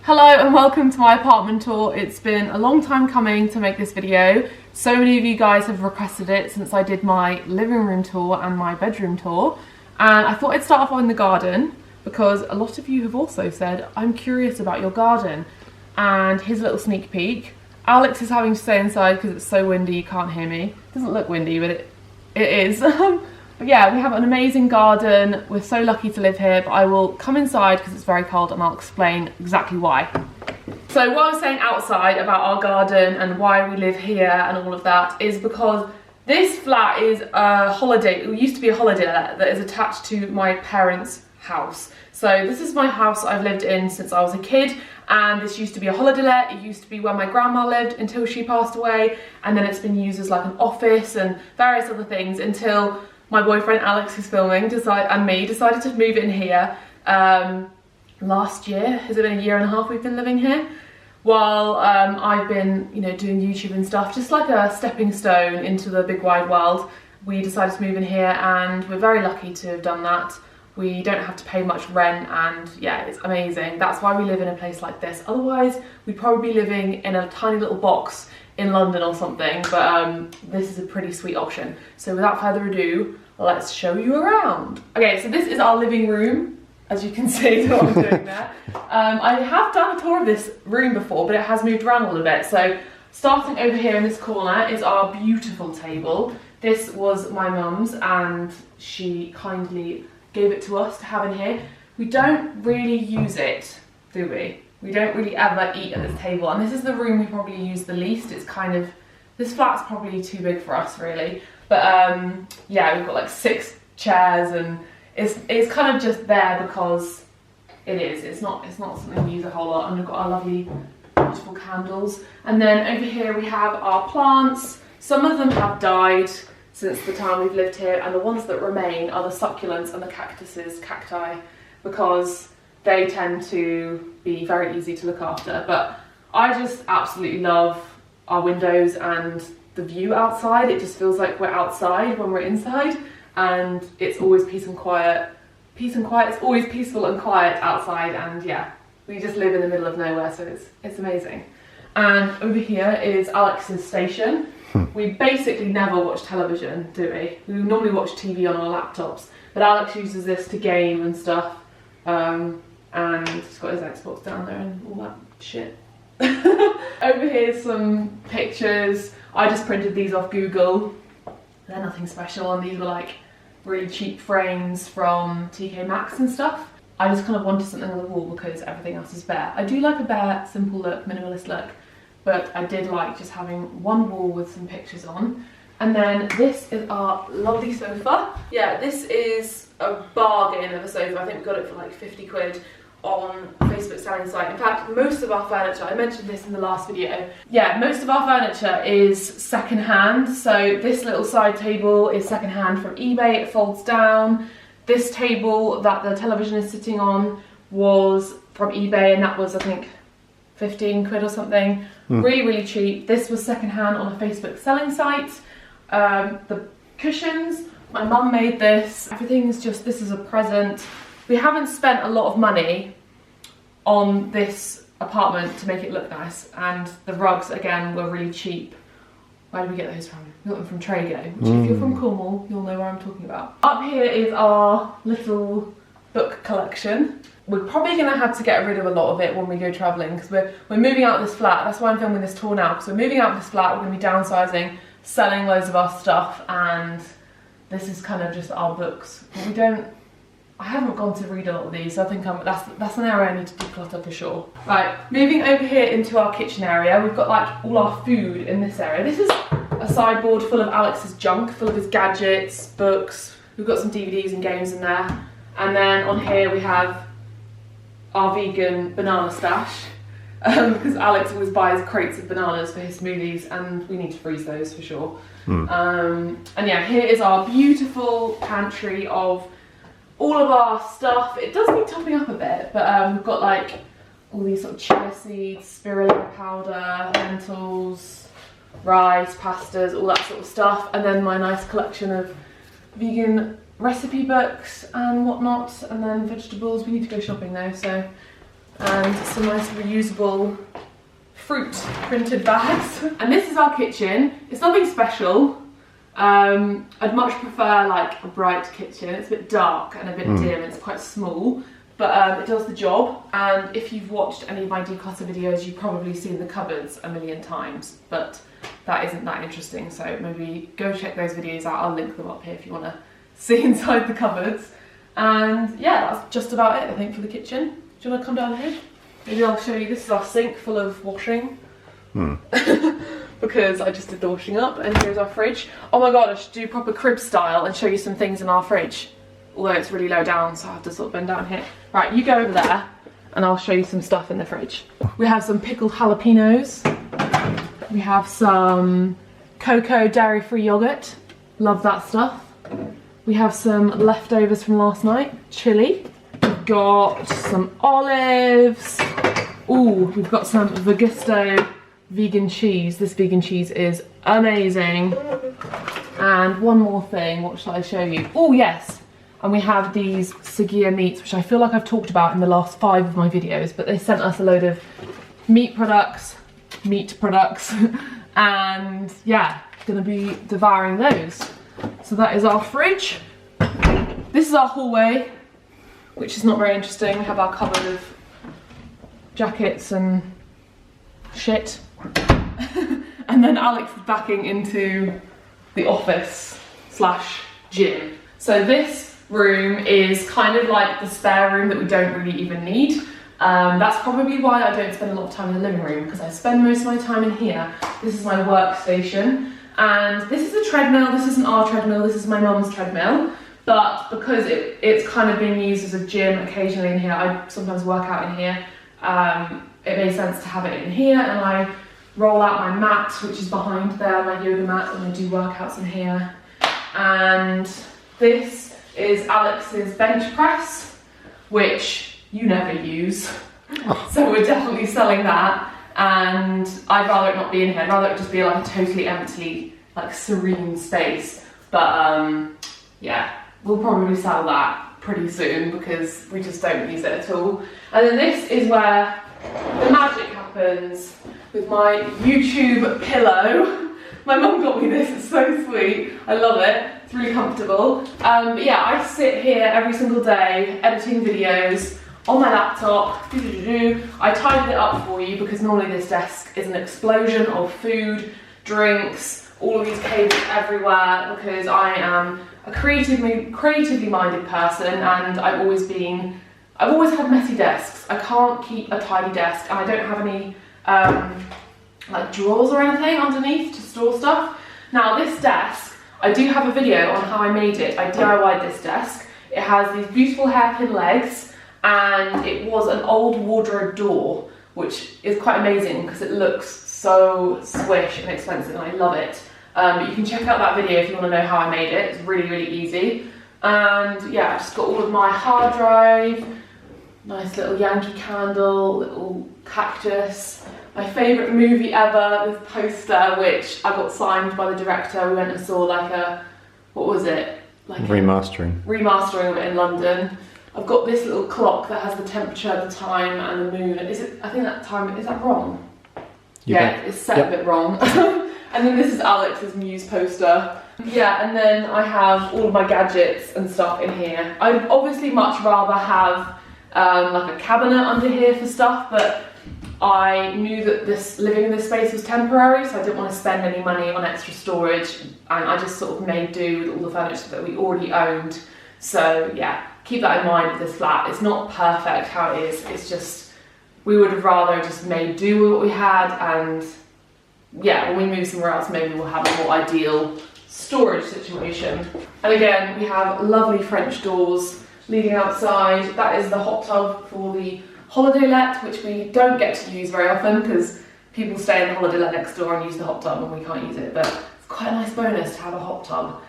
Hello and welcome to my apartment tour. It's been a long time coming to make this video. So many of you guys have requested it since I did my living room tour and my bedroom tour. And I thought I'd start off in the garden because a lot of you have also said, I'm curious about your garden. And here's a little sneak peek. Alex is having to stay inside because it's so windy you can't hear me. It doesn't look windy, but it is. But yeah, we have an amazing garden. We're so lucky to live here, but I will come inside because it's very cold and I'll explain exactly why. So what I was saying outside about our garden and why we live here and all of that is because this flat is a holiday, it used to be a holiday let that is attached to my parents' house. So this is my house I've lived in since I was a kid, and this used to be a holiday let. It used to be where my grandma lived until she passed away, and then it's been used as like an office and various other things until my boyfriend Alex, who's filming, and me decided to move in here last year. Has it been a year and a half we've been living here? While I've been, doing YouTube and stuff, just like a stepping stone into the big wide world. We decided to move in here and we're very lucky to have done that. We don't have to pay much rent and yeah, it's amazing. That's why we live in a place like this. Otherwise, we'd probably be living in a tiny little box in London or something, but this is a pretty sweet option. So without further ado, let's show you around. Okay, so this is our living room, as you can see what I'm doing there. I have done a tour of this room before, but it has moved around a little bit. So starting over here in this corner is our beautiful table. This was my mum's and she kindly gave it to us to have in here. We don't really use it, do we? We don't really ever eat at this table, and this is the room we probably use the least. It's kind of, this flat's probably too big for us really. But yeah, we've got like 6 chairs and it's kind of just there because it is. It's not something we use a whole lot, and we've got our lovely beautiful candles. And then over here we have our plants. Some of them have died since the time we've lived here, and the ones that remain are the succulents and the cacti, because they tend to be very easy to look after. But I just absolutely love our windows and the view outside. It just feels like we're outside when we're inside, and it's always peace and quiet. Peace and quiet, it's always peaceful and quiet outside, and yeah, we just live in the middle of nowhere, so it's amazing. And over here is Alex's station. We basically never watch television, do we? We normally watch TV on our laptops, but Alex uses this to game and stuff. And he's got his Xbox down there and all that shit. Over here's some pictures. I just printed these off Google. They're nothing special, and these were like really cheap frames from TK Maxx and stuff. I just kind of wanted something on the wall because everything else is bare. I do like a bare, simple look, minimalist look, but I did like just having one wall with some pictures on. And then this is our lovely sofa. Yeah, this is a bargain of a sofa. I think we got it for like 50 quid on Facebook selling site. In fact, most of our furniture, I mentioned this in the last video, yeah, most of our furniture is second hand. So this little side table is second hand from eBay, it folds down. This table that the television is sitting on was from eBay, and that was, I think, 15 quid or something. Really, really cheap. This was second hand on a Facebook selling site. The cushions, my mum made this. Everything's just, this is a present. We haven't spent a lot of money on this apartment to make it look nice, and the rugs again were really cheap. Where did we get those from? We got them from Trago, which if you're from Cornwall, you'll know where I'm talking about. Up here is our little book collection. We're probably going to have to get rid of a lot of it when we go travelling, because we're moving out of this flat. That's why I'm filming this tour now, because we're moving out of this flat, we're going to be downsizing, selling loads of our stuff, and this is kind of just our books. But I haven't gone to read a lot of these, so I think that's an area I need to declutter for sure. Right, moving over here into our kitchen area, we've got like all our food in this area. This is a sideboard full of Alex's junk, full of his gadgets, books. We've got some DVDs and games in there. And then on here we have our vegan banana stash, because Alex always buys crates of bananas for his smoothies, and we need to freeze those for sure. And yeah, here is our beautiful pantry of all of our stuff. It does need topping up a bit, but we've got like all these sort of chia seeds, spirulina powder, lentils, rice, pastas, all that sort of stuff, and then my nice collection of vegan recipe books and whatnot, and then vegetables. We need to go shopping though, so and some nice reusable fruit printed bags. And this is our kitchen. It's nothing special. I'd much prefer like a bright kitchen. It's a bit dark and a bit dim, it's quite small, but it does the job. And if you've watched any of my declutter videos, you've probably seen the cupboards a million times, but that isn't that interesting, so maybe go check those videos out. I'll link them up here if you want to see inside the cupboards. And yeah, that's just about it, I think, for the kitchen. Do you want to come down here? Maybe I'll show you. This is our sink full of washing. Because I just did the washing up. And here's our fridge. Oh my god, I should do proper crib style and show you some things in our fridge. Although it's really low down, so I have to sort of bend down here. Right, you go over there and I'll show you some stuff in the fridge. We have some pickled jalapenos. We have some cocoa dairy-free yogurt. Love that stuff. We have some leftovers from last night. Chili. We've got some olives. Ooh, we've got some Vegusto vegan cheese. This vegan cheese is amazing. And one more thing, what shall I show you? Oh yes, and we have these Sagia meats, which I feel like I've talked about in the last 5 of my videos, but they sent us a load of meat products, and yeah, gonna be devouring those. So that is our fridge. This is our hallway, which is not very interesting. We have our cupboard of jackets and shit. And then Alex is backing into the office / gym. So this room is kind of like the spare room that we don't really even need. That's probably why I don't spend a lot of time in the living room, because I spend most of my time in here. This is my workstation, and this is a treadmill. This isn't our treadmill, this is my mum's treadmill. But because it's kind of being used as a gym occasionally in here, I sometimes work out in here, it made sense to have it in here, and I roll out my mat, which is behind there, my yoga mat, and I do workouts in here. And this is Alex's bench press, which you never use. So we're definitely selling that, and I'd rather it not be in here. I'd rather it just be like a totally empty, like serene space. But yeah, we'll probably sell that pretty soon because we just don't use it at all. And then this is where the magic happens with my YouTube pillow. My mum got me this, it's so sweet. I love it, it's really comfortable. But yeah, I sit here every single day editing videos on my laptop. I tidied it up for you because normally this desk is an explosion of food, drinks, all of these cables everywhere, because I am a creatively minded person, and I've always had messy desks. I can't keep a tidy desk, and I don't have any like drawers or anything underneath to store stuff. Now this desk, I do have a video on how I made it. I DIY'd this desk. It has these beautiful hairpin legs, and it was an old wardrobe door, which is quite amazing because it looks so swish and expensive, and I love it. But you can check out that video if you want to know how I made it. It's really, really easy. And yeah, I just got all of my hard drive, nice little Yankee candle, little cactus. My favourite movie ever, this poster, which I got signed by the director. We went and saw like a, what was it? Like remastering of it in London. I've got this little clock that has the temperature, the time, and the moon. Is it? I think that time, is that wrong? Yeah, it's set a bit wrong. And then this is Alex's Muse poster. Yeah, and then I have all of my gadgets and stuff in here. I'd obviously much rather have like a cabinet under here for stuff, but I knew that living in this space was temporary, so I didn't want to spend any money on extra storage, and I just sort of made do with all the furniture that we already owned. So yeah, keep that in mind with this flat. It's not perfect how it is, it's just, we would have rather just made do with what we had, and yeah, when we move somewhere else, maybe we'll have a more ideal storage situation. And again, we have lovely French doors leading outside. That is the hot tub for the holiday let, which we don't get to use very often because people stay in the holiday let next door and use the hot tub and we can't use it, but it's quite a nice bonus to have a hot tub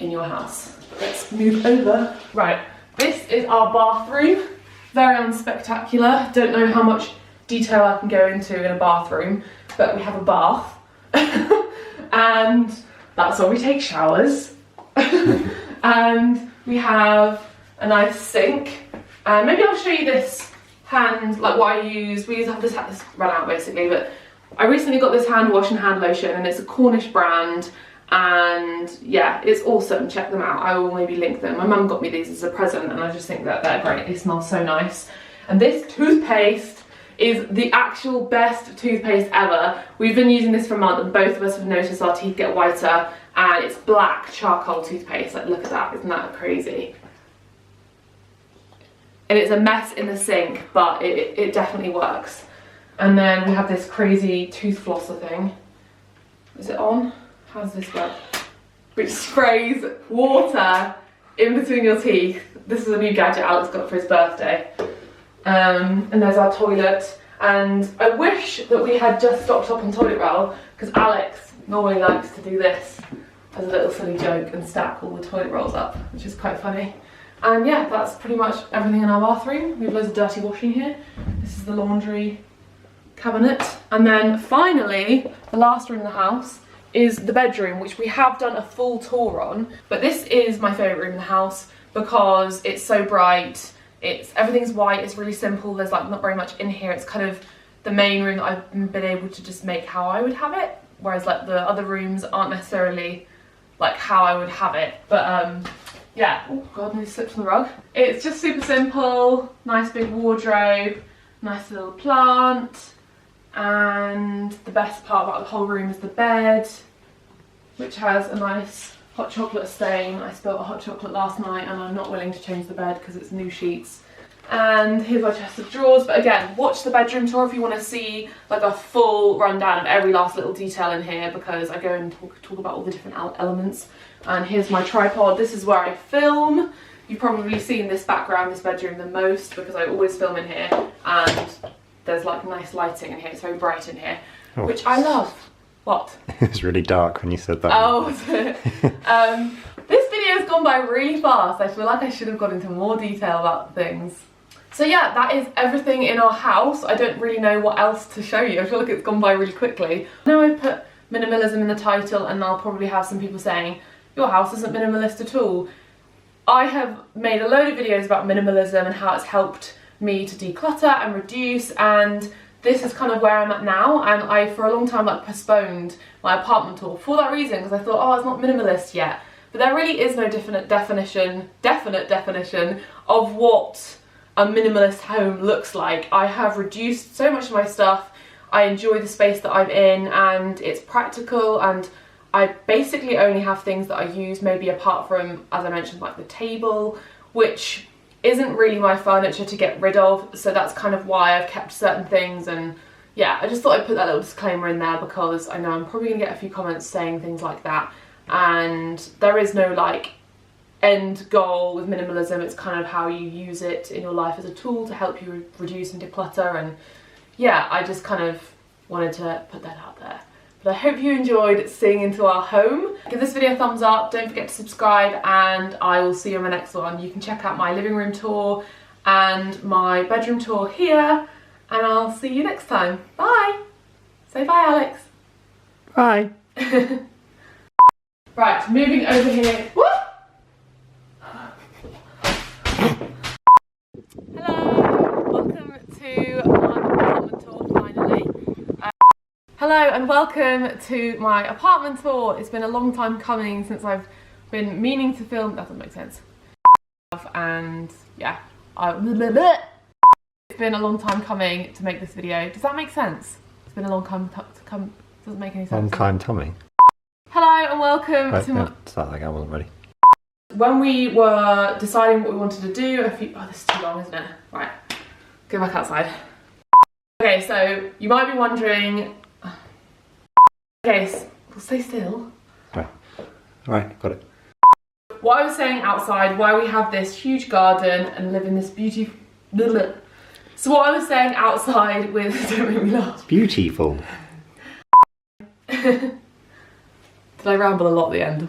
in your house. Let's move over. Right, this is our bathroom. Very unspectacular. Don't know how much detail I can go into in a bathroom, but we have a bath and that's where we take showers. And we have a nice sink, and maybe I'll show you this hand, like what I use. We used to have this run out basically, but I recently got this hand wash and hand lotion, and it's a Cornish brand, and yeah, it's awesome. Check them out. I will maybe link them. My mum got me these as a present, and I just think that they're great. They smell so nice. And this toothpaste is the actual best toothpaste ever. We've been using this for a month, and both of us have noticed our teeth get whiter, and it's black charcoal toothpaste. Like, look at that, isn't that crazy? And it's a mess in the sink, but it definitely works. And then we have this crazy tooth flosser thing. Is it on? How does this work? Which sprays water in between your teeth. This is a new gadget Alex got for his birthday. And there's our toilet. And I wish that we had just stocked up on toilet roll, because Alex normally likes to do this as a little silly joke and stack all the toilet rolls up, which is quite funny. And yeah, that's pretty much everything in our bathroom. We have loads of dirty washing here. This is the laundry cabinet. And then finally, the last room in the house is the bedroom, which we have done a full tour on. But this is my favourite room in the house because it's so bright. Everything's white, it's really simple. There's like not very much in here. It's kind of the main room that I've been able to just make how I would have it. Whereas like the other rooms aren't necessarily like how I would have it. But yeah, oh god, nearly slipped on the rug. It's just super simple, nice big wardrobe, nice little plant, and the best part about the whole room is the bed, which has a nice hot chocolate stain. I spilled a hot chocolate last night, and I'm not willing to change the bed because it's new sheets. And here's our chest of drawers. But again, watch the bedroom tour if you want to see like a full rundown of every last little detail in here, because I go and talk about all the different elements. And here's my tripod. This is where I film. You've probably seen this background, this bedroom the most, because I always film in here, and there's like nice lighting in here. It's very bright in here, which I love. What? It was really dark when you said that. Oh, was it? This video has gone by really fast. I feel like I should have got into more detail about things. So yeah, that is everything in our house. I don't really know what else to show you. I feel like it's gone by really quickly. I know I put minimalism in the title, and I'll probably have some people saying, your house isn't minimalist at all. I have made a load of videos about minimalism and how it's helped me to declutter and reduce, and this is kind of where I'm at now. And I, for a long time, like postponed my apartment tour for that reason, because I thought, oh, it's not minimalist yet. But there really is no definite definition of what a minimalist home looks like. I have reduced so much of my stuff. I enjoy the space that I'm in, and it's practical, and I basically only have things that I use, maybe apart from, as I mentioned, like the table, which isn't really my furniture to get rid of, so that's kind of why I've kept certain things. And yeah, I just thought I'd put that little disclaimer in there, because I know I'm probably gonna get a few comments saying things like that, and there is no like end goal with minimalism. It's kind of how you use it in your life as a tool to help you reduce and declutter. And yeah, I just kind of wanted to put that out there. But I hope you enjoyed seeing into our home. Give this video a thumbs up, don't forget to subscribe, and I will see you on the next one. You can check out my living room tour and my bedroom tour here, and I'll see you next time. Bye! Say bye, Alex. Bye. Right, moving over here. Woo! Hello and welcome to my apartment tour. It's been a long time coming since I've been meaning to film. That doesn't make sense. And yeah, it's been a long time coming to make this video. Does that make sense? It's been a long time to come. Doesn't make any sense. Long time coming. Hello and welcome to my... Start like I wasn't ready. When we were deciding what we wanted to do, oh, this is too long, isn't it? Right, go back outside. Okay, so you might be wondering. Okay, so we'll stay still. Alright, got it. What I was saying outside, why we have this huge garden and live in this beautiful... So what I was saying outside with... Don't make me laugh. Beautiful. Did I ramble a lot at the end?